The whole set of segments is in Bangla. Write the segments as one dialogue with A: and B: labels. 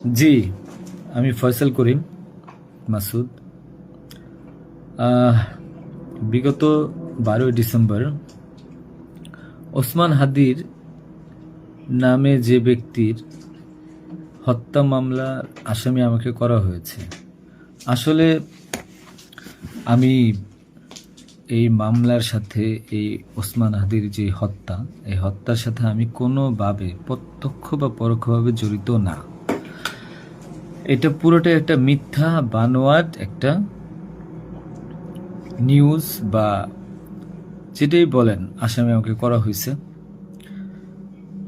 A: জি, আমি ফয়সাল করিম মাসুদ। আহ, বিগত 12ই ডিসেম্বর ওসমান হাদির নামে যে ব্যক্তির হত্যা মামলার আসামি আমাকে করা হয়েছে। আসলে আমি এই মামলার সাথে, এই ওসমান হাদির যে হত্যা, এই হত্যার সাথে আমি কোনোভাবে প্রত্যক্ষ বা পরোক্ষভাবে জড়িত না। এটা পুরোটা একটা মিথ্যা বানোয়াট একটা নিউজ বা যেটাই বলেন আসামি আমাকে করা হয়েছে।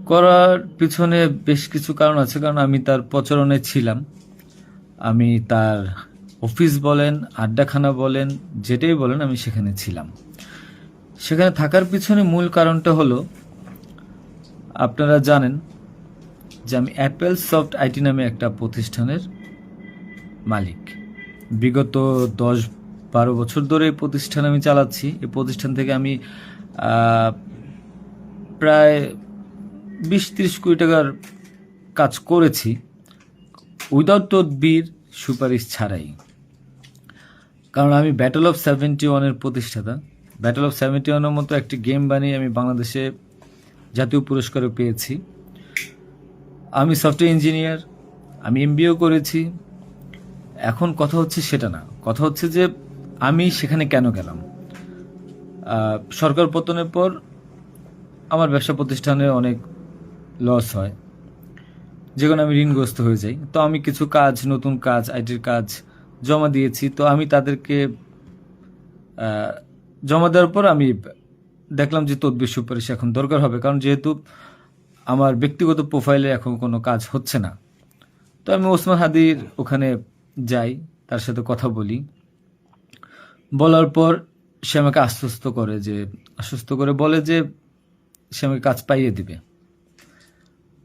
A: করার পিছনে বেশ কিছু কারণ আছে, কারণ আমি তার প্রচারণে ছিলাম। আমি তার অফিস বলেন, আড্ডাখানা বলেন, যেটাই বলেন আমি সেখানে ছিলাম। সেখানে থাকার পিছনে মূল কারণটা হলো, আপনারা জানেন যে আমি অ্যাপেল সফট আইটি নামে একটা প্রতিষ্ঠানের মালিক। বিগত 10-12 বছর ধরে এই প্রতিষ্ঠান আমি চালাচ্ছি। এই প্রতিষ্ঠান থেকে আমি প্রায় 20-30 কোটি টাকার কাজ করেছি, উইদাউট তদবির, সুপারিশ ছাড়াই। কারণ আমি ব্যাটল অফ 71-এর প্রতিষ্ঠাতা। ব্যাটল অফ 71-এর মতো একটি গেম বানিয়ে আমি বাংলাদেশে জাতীয় পুরস্কারও পেয়েছি। আমি সফটওয়্যার ইঞ্জিনিয়ার, আমি এমবিএও করেছি। এখন কথা হচ্ছে সেটা না, কথা হচ্ছে যে আমি সেখানে কেন গেলাম। সরকার পতনের পর আমার ব্যবসা প্রতিষ্ঠানে অনেক লস হয়, যেখানে আমি ঋণগ্রস্ত হয়ে যাই। তো আমি কিছু কাজ, নতুন কাজ, আইটির কাজ জমা দিয়েছি। তো আমি তাদেরকে জমা দেওয়ার পর আমি দেখলাম যে তদবির সুপারিশ এখন দরকার হবে, কারণ যেহেতু আমার ব্যক্তিগত প্রোফাইলে এখন কোনো কাজ হচ্ছে না। তো আমি ওসমান হাদির ওখানে যাই, তার সাথে কথা বলি। বলার পর সে আমাকে আশ্বস্ত করে বলে যে সে আমাকে কাজ পাইয়ে দিবে।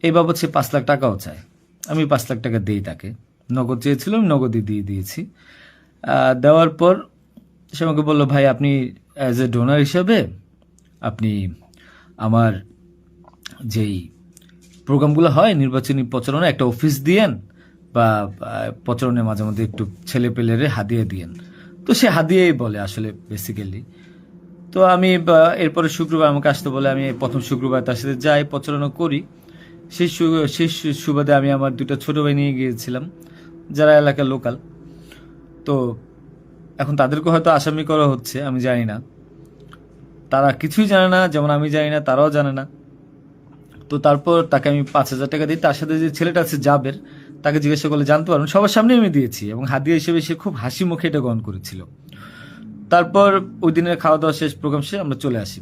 A: এই বাবদ সে 5 লাখ টাকাও চায়। আমি 5 লাখ টাকা দিই তাকে। নগদ চেয়েছিল, আমি নগদই দিয়ে দিয়েছি। দেওয়ার পর সে আমাকে বলল, ভাই আপনি অ্যাজ এ ডোনার হিসাবে আপনি আমার যেই প্রোগ্রামগুলো হয় নির্বাচনী প্রচারণা, একটা অফিস দিয়েন, বা প্রচারণে মাঝে মধ্যে একটু ছেলে পেলেরে হাদিয়া দিয়েন। তো সে হাদিয়াই বলে আসলে বেসিক্যালি। তো আমি এরপরে শুক্রবার আমাকে আসতে বলে, আমি প্রথম শুক্রবার তার সাথে যাই, প্রচারণা করি। সেই সুবাদে আমি আমার 2টা ছোট ভাই নিয়ে গিয়েছিলাম, যারা এলাকার লোকাল। তো এখন তাদেরকে হয়তো আসামি করা হচ্ছে, আমি জানি না। তারা কিছুই জানে না, যেমন আমি জানি না, তারাও জানে না। তো তারপর তাকে আমি 5,000 টাকা দিই। তার সাথে যে ছেলেটা আছে জাবের, তাকে জিজ্ঞাসা করলে জানতে পারবেন, সবার সামনে আমি দিয়েছি, এবং হাদিয়া হিসেবে সে খুব হাসি মুখে এটা গ্রহণ করেছিল। তারপর ওই দিনের খাওয়া দাওয়া শেষ, প্রোগ্রাম শেষ, আমরা চলে আসি।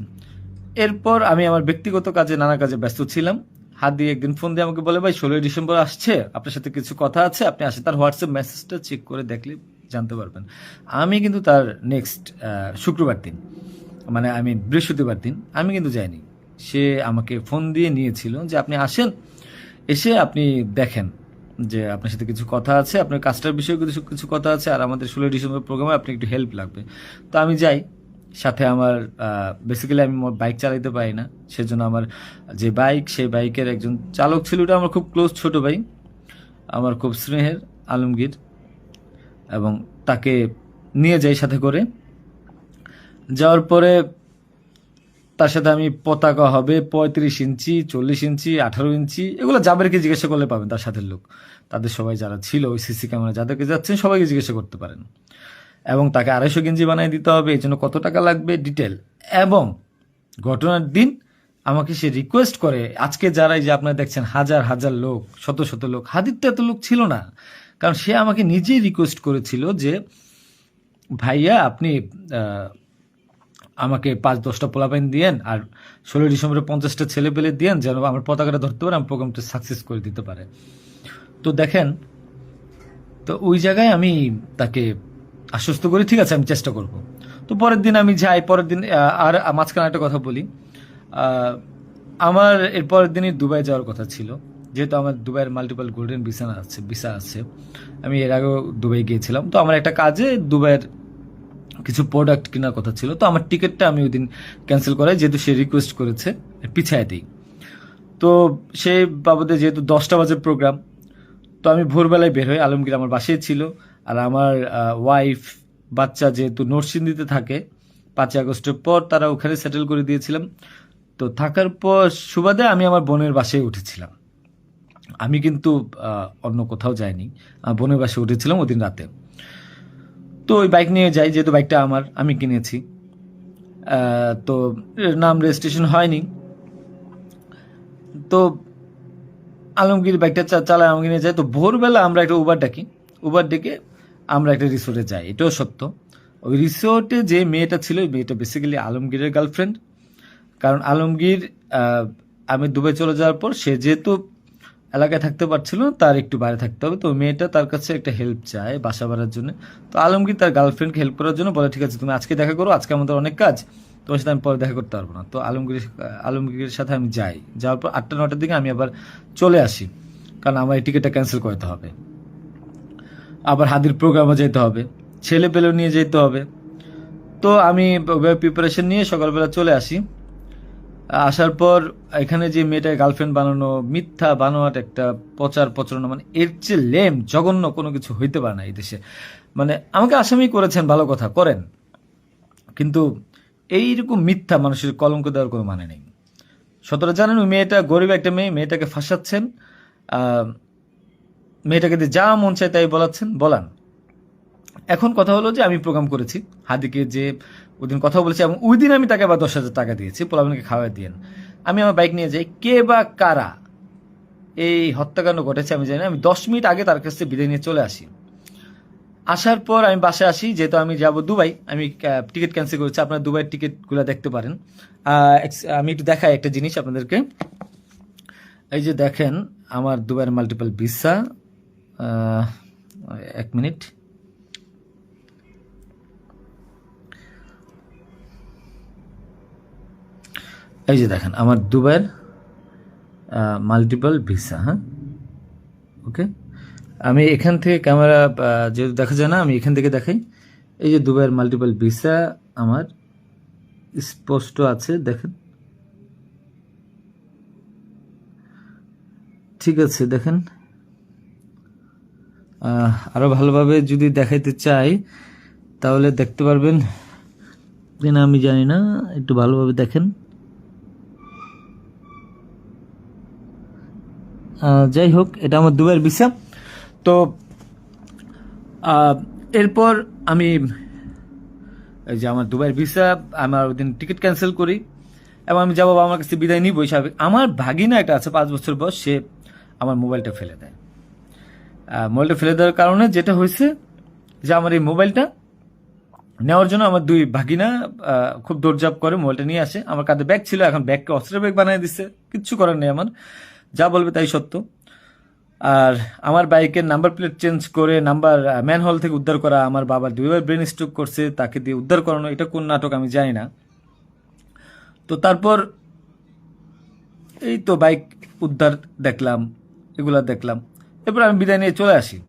A: এরপর আমি আমার ব্যক্তিগত কাজে, নানা কাজে ব্যস্ত ছিলাম। হাদি একদিন ফোন দিয়ে আমাকে বলে, ভাই 16ই ডিসেম্বর আসছে, আপনার সাথে কিছু কথা আছে, আপনি আসেন। তার হোয়াটসঅ্যাপ মেসেজটা চেক করে দেখলে জানতে পারবেন। আমি কিন্তু তার নেক্সট শুক্রবার দিন, মানে আমি বৃহস্পতিবার দিন আমি কিন্তু যাইনি। সে আমাকে ফোন দিয়ে নিয়েছিল যে আপনি আসেন, এসে আপনি দেখেন যে আপনার সাথে কিছু কথা আছে, আপনার কাজটার বিষয়ে কিছু কিছু কথা আছে, আর আমাদের 16ই ডিসেম্বর প্রোগ্রামে আপনি একটু হেল্প লাগবে। তো আমি যাই। সাথে আমার বেসিক্যালি আমি বাইক চালাইতে পারি না, সেজন্য আমার যে বাইক, সেই বাইকের একজন চালক ছিল, ওটা আমার খুব ক্লোজ ছোট ভাই, আমার খুব স্নেহের, আলমগীর। এবং তাকে নিয়ে যাই সাথে করে। যাওয়ার পরে তার সাথে আমি, পতাকা হবে 35 ইঞ্চি, 40 ইঞ্চি, 18 ইঞ্চি, এগুলো জাবেরকে জিজ্ঞাসা করলে পাবেন, তার সাথে লোক, তাদের সবাই যারা ছিল ওই সিসি ক্যামেরা যাদেরকে যাচ্ছেন সবাইকে জিজ্ঞাসা করতে পারেন। এবং তাকে 250 গেঞ্জি বানিয়ে দিতে হবে, এই জন্য কত টাকা লাগবে ডিটেল। এবং ঘটনার দিন আমাকে সে রিকোয়েস্ট করে, আজকে যারা এই যে আপনারা দেখছেন হাজার হাজার লোক, শত শত লোক, হাদির তো এত লোক ছিল না, কারণ সে আমাকে নিজেই রিকোয়েস্ট করেছিল যে ভাইয়া আপনি আমাকে 5-10টা পোলাপাইন দিয়েন, আর 16ই ডিসেম্বরে 50টা ছেলে পেলে দিয়েন, যেন আমার পতাকাটা ধরতে পারে, আমার প্রোগ্রামটা সাকসেস করে দিতে পারে। তো দেখেন, তো ওই জায়গায় আমি তাকে আশ্বস্ত করি, ঠিক আছে আমি চেষ্টা করব। তো পরের দিন আমি যাই। পরের দিন আর মাঝখানে একটা কথা বলি, আমার এর পরের দিনই দুবাই যাওয়ার কথা ছিল, যেহেতু আমার দুবাইয়ের মাল্টিপল গোল্ডেন ভিসা আছে। আমি এর আগেও দুবাই গিয়েছিলাম। তো আমার একটা কাজে দুবাইয়ের কিছু প্রোডাক্ট কেনার কথা ছিল। তো আমার টিকিটটা আমি ওই দিন ক্যান্সেল করাই, যেহেতু সে রিকোয়েস্ট করেছে, পিছায় দিই। তো সেই বাবদে যেহেতু 10টা বাজে প্রোগ্রাম, তো আমি ভোরবেলায় বের হই, আলমগীর আমার বাসায় ছিল। আর আমার ওয়াইফ, বাচ্চা যেহেতু নরসিংদীতে থাকে, 5ই আগস্টের পর তারা ওখানে সেটেল করে দিয়েছিলাম। তো থাকার পর সুবাদে আমি আমার বোনের বাসায় উঠেছিলাম। আমি কিন্তু অন্য কোথাও যাইনি, বোনের বাসায় উঠেছিলাম ওদিন রাতে। তো ওই বাইক নিয়ে যাই, যেহেতু বাইকটা আমি কিনেছি। তো নাম রেজিস্ট্রেশন হয়নি। তো আলমগীর বাইকটা চালায়, আলমগীর নিয়ে যায়। তো ভোরবেলা আমরা একটা উবার ডাকি, উবার ডেকে আমরা একটা রিসোর্টে যাই। এটাও সত্য, ওই রিসোর্টে যে মেয়েটা ছিল, ওই মেয়েটা বেসিক্যালি আলমগীরের গার্লফ্রেন্ড। কারণ আলমগীর আমি দুবাই চলে যাওয়ার পর সে যেহেতু এলাকায় থাকতে পারছিল না, তার একটু বাইরে থাকতে হবে। তো মেয়েটা তার কাছে একটা হেল্প চায় বাসা ভাড়ার জন্য। তো আলমগীর তার গার্লফ্রেন্ডকে হেল্প করার জন্য বলে, ঠিক আছে তুমি আজকে দেখা করো, আজকে আমাদের অনেক কাজ, তোমার সাথে আমি পরে দেখা করতে পারবো না। তো আলমগীরের সাথে আমি যাই। যাওয়ার পর 8টা-9টার দিকে আমি আবার চলে আসি, কারণ আমার এই টিকিটটা ক্যান্সেল করতে হবে। আবার হাদির প্রোগ্রামে যেতে হবে, ছেলে পেলেও নিয়ে যেতে হবে। তো আমি প্রিপারেশন নিয়ে সকালবেলা চলে আসি। আসার পর এখানে যে মেয়েটাকে গার্লফ্রেন্ড বানানো, মিথ্যা বানোয়াট একটা প্রচারণা, মানে এর চেয়ে লেম জঘন্য কোনো কিছু হইতে পারে না এই দেশে। মানে আমাকে আসামি করেছেন, ভালো কথা করেন, কিন্তু এইরকম মিথ্যা মানুষের কলঙ্ক দেওয়ার কোনো মানে নেই। সতরা জানেন ওই মেয়েটা গরিব একটা মেয়ে, মেয়েটাকে ফাঁসাচ্ছেন, মেয়েটাকে দিয়ে যা মন চায় তাই বলান। এখন কথা হলো যে আমি প্রোগ্রাম করেছি, হাদিকে যে ওই দিন কথা বলেছি, এবং ওই দিন আমি তাকে আবার 10,000 টাকা দিয়েছি, পোলাপানকে খাওয়া দিয়েন। আমি আমার বাইক নিয়ে যাই, কে বা কারা এই হত্যাকাণ্ড ঘটেছে আমি জানি না। আমি 10 মিনিট আগে তার কাছ থেকে বিদায় নিয়ে চলে আসি। আসার পর আমি বাসায় আসি, যেহেতু আমি যাব দুবাই, আমি টিকিট ক্যান্সেল করেছি। আপনারা দুবাইয়ের টিকিটগুলো দেখতে পারেন। আমি একটু দেখাই একটা জিনিস আপনাদেরকে। এই যে দেখেন আমার দুবাইয়ের মাল্টিপল ভিসা। 1 মিনিট। এই যে দেখেন আমার দুবাইয়ের মাল্টিপল ভিসা। হ্যাঁ, ওকে। আমি এখান থেকে ক্যামেরা যেহেতু দেখা যায় না, আমি এখান থেকে দেখাই। এই যে দুবাইয়ের মাল্টিপল ভিসা আমার স্পষ্ট আছে, দেখেন। ঠিক আছে, দেখেন। আরো ভালোভাবে যদি দেখাইতে চাই তাহলে দেখতে পারবেন কিনা আমি জানি না, একটু ভালোভাবে দেখেন। যাই হোক, এটা আমার দুবাইয়ের ভিসা। তো এরপর আমি এই যে আমার দুবাইয়ের ভিসা, আমার ওই দিন টিকিট ক্যান্সেল করি এবং আমি যাবো আমার কাছে বিদায় নিবই স্বাভাবিক। আমার ভাগিনা একটা আছে 5 বছর বয়স, সে আমার মোবাইলটা ফেলে দেয়। মোবাইলটা ফেলে দেওয়ার কারণে যেটা হয়েছে যে আমার এই মোবাইলটা নেওয়ার জন্য আমার 2 ভাগিনা খুব দৌড়ঝাঁপ করে মোবাইলটা নিয়ে আসে। আমার কাঁধে ব্যাগ ছিল, এখন ব্যাগকে অস্ত্রের ব্যাগ বানিয়ে দিচ্ছে, কিচ্ছু করার নেই আমার, যা বলবে তাই সত্য। আর আমার বাইকের নাম্বার প্লেট চেঞ্জ করে নাম্বার ম্যানহোল থেকে উদ্ধার করা, আমার বাবার 2বার ব্রেন স্ট্রোক করছে, তাকে দিয়ে উদ্ধার করানো, এটা কোন নাটক আমি জানি না। তো তারপর এই তো বাইক উদ্ধার দেখলাম, এগুলা দেখলাম, এরপর আমি বিদায় নিয়ে চলে আসি।